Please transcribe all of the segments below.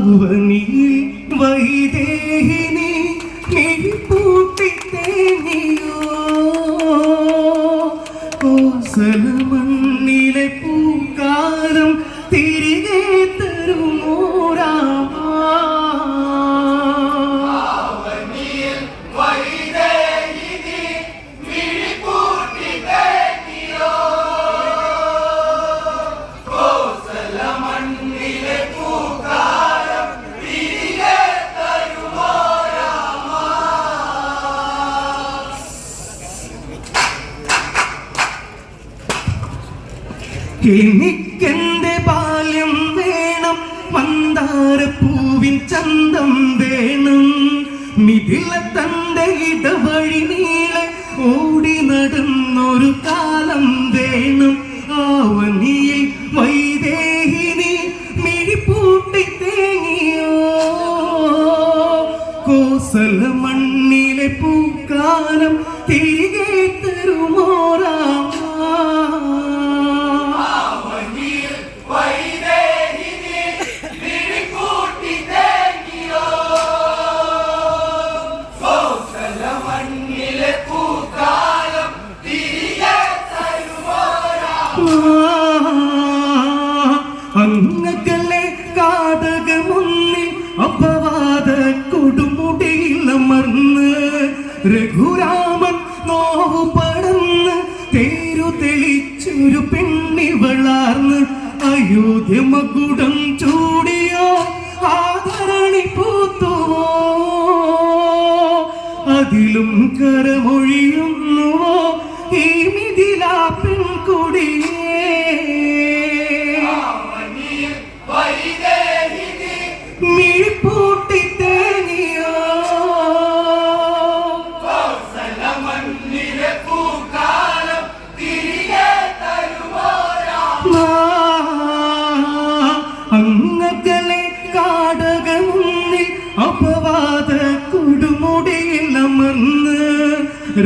ആവനിയിൽ വൈദേഹിനി മിഴിപ്പൂട്ടി തേങ്ങിയോ കോസല മണ്ണിലെ പൂക്കാലം തിരികെ തരുമോ രാമ എനിക്കെന്റെ ബാല്യം വേണം മന്ദാരപ്പൂവിൻ ചന്തം വേണം മിഥില തന്റെ ഇടവഴി നീളെ ഓടി നടന്നൊരു കാലം വേണം ആവനിയിൽ വൈദേഹിനി മിഴിപ്പൂട്ടി തേങ്ങിയോ കോസല മണ്ണിലെ പൂക്കാലം തിരികെ തരുമോ രാമ അങ്ങകലെ കാടകമുന്നിൽ അപവാദ കൊടുമുടിയിലമർന്ന് രഘുരാമൻ നോവു പടന്ന് തേരു തെളിച്ചൊരു പെണ്ണിവളാർന്ന് അയോധ്യ മകുടം ചൂടിയോ ആദരണി പൂത്തുവോ അതിലും കരമൊഴിയുന്നുവോ ഈ മിഥിലാ പെൺകുടിയേ മിഴിപ്പൂട്ടി തേങ്ങിയോ കോസല മണ്ണിലെ പൂക്കാലം തിരികെ തരുമോ രാമ അങ്ങകലെ കാടകമുന്നിൽ അപവാദ കൊടുമുടിയിലമർന്ന്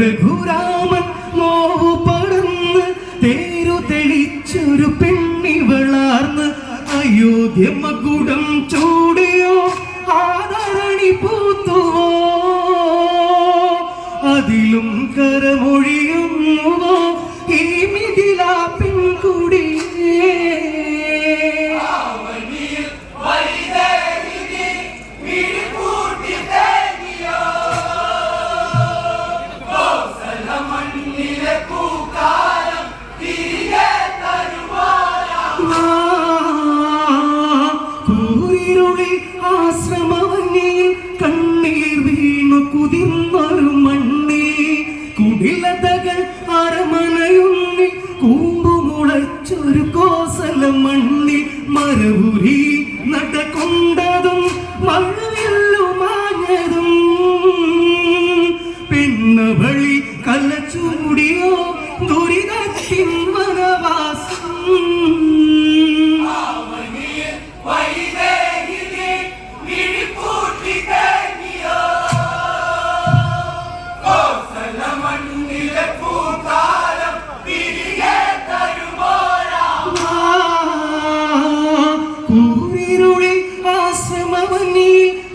രഘുരാമൻ നോവു പടന്ന് തേരു തെളിച്ചൊരു പെണ്ണിവളാർന്ന് അയോധ്യ മകുടം ചൂടിയോ ആദരണി പൂത്തുവോ അതിലും കരമൊഴിയുന്നുവോ ഈ മിഥിലാ പെൺകുടിയേ ആശ്രമവന്നിൽ കണ്ണീർ വീണു കുതിർന്നൊരു മണ്ണി കുടിലതകൾ അരമനയുന്നിൽ കൂമ്പുമുളച്ചൊരു കോസല മണ്ണി മരവുരി നടക്കൊണ്ടതും മഴവില്ലുമാഞ്ഞതും പെണ്ണവളി കലച്ചൂടിയോ ദുരിതത്തിൻ വനവാസം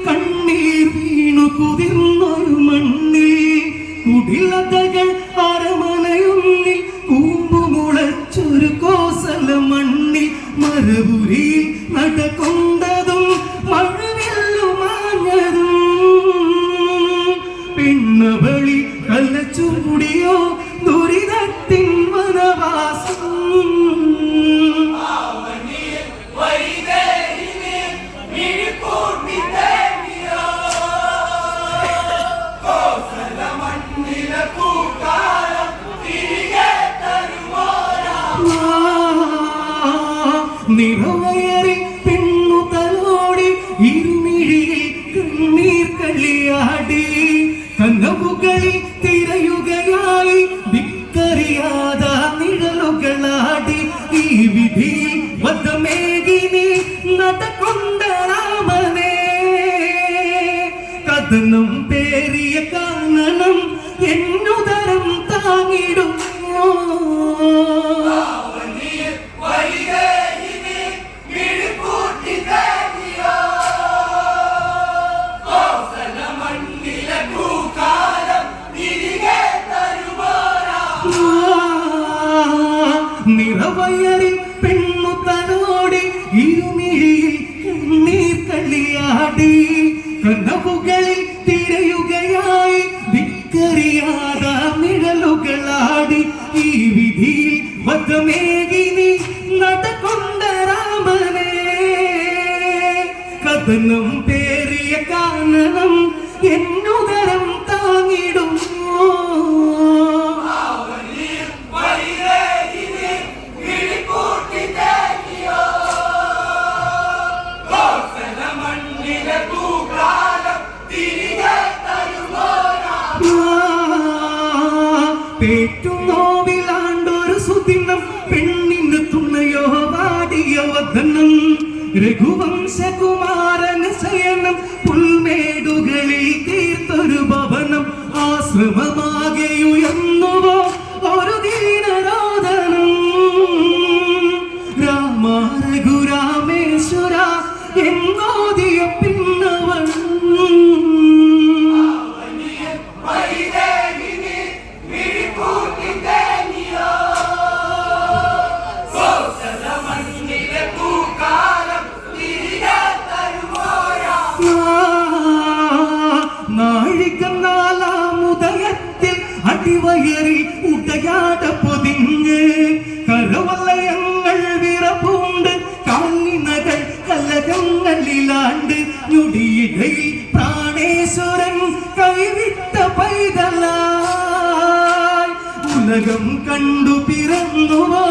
കണ്ണീർ വീണു കുതിർന്നൊരു മണ്ണി കുടിലതകൾ അരമനയുന്നിൽ കൂമ്പുമുളച്ചൊരു കോസല മണ്ണി മരവുരി നടക്കൊണ്ടതും മഴവില്ലുമാഞ്ഞതും പെണ്ണവളി കലച്ചൂടിയോ ദുരിതത്തിൻ വനവാസം നിറവയറി പെണ്ണു തലോടി ഇരുമിഴിയിൽ കണ്ണീർ കളിയാടി കനവുകളിൽ തിരയുകയായി ദിക്കറിയാത നിഴലുകളാടി ഈ വിധിയിൽ വധമേകിനി നടക്കൊണ്ട രാമനെ കഥനം പേരിയ കാനനം എന്നുദരം താങ്ങിടുമോ നിറവയറിൽ പെണ്ണു തലോടി ഇരുമിഴിയിൽ കണ്ണീർ കളിയാടി കനവുകളിൽ തിരയുകയായി ധിക്കറിയാത നിഴലുകളാടി ഈ വിധിയിൽ വധമേകിനി നടക്കൊണ്ട രാമനെ കഥനം പേറിയ കാനനം എന്നുദരം താങ്ങിടുമോ പേറ്റുനോവിലാണ്ടൊരു സുദിനം പെണ്ണിന് തുണയോ വാടിയ വദനം രഘുവംശകുമാരന് ശയനം പുൽമേടുകളിൽ തീർത്തൊരു ഭവനം ആശ്രമമാകെയുയർന്നുവോ ഒരു ദീനരോദനം രാമ രഘുരാമേശ്വര എന്നോദിയ പിന്നവൻ നാഴികനാലാമുദയത്തിൽ അടിവയറിൽ ഉടയാട പൊതിഞ്ഞ് കരവലയങ്ങൾ വിറപൂണ്ട് കാലിനകൾ കലകങ്ങളിലാണ്ട് ഞൊടിയിടയിൽ പ്രാണേശ്വരൻ കൈവിട്ട പൈതലായി ഉലകം കണ്ടു പിറന്നുവോ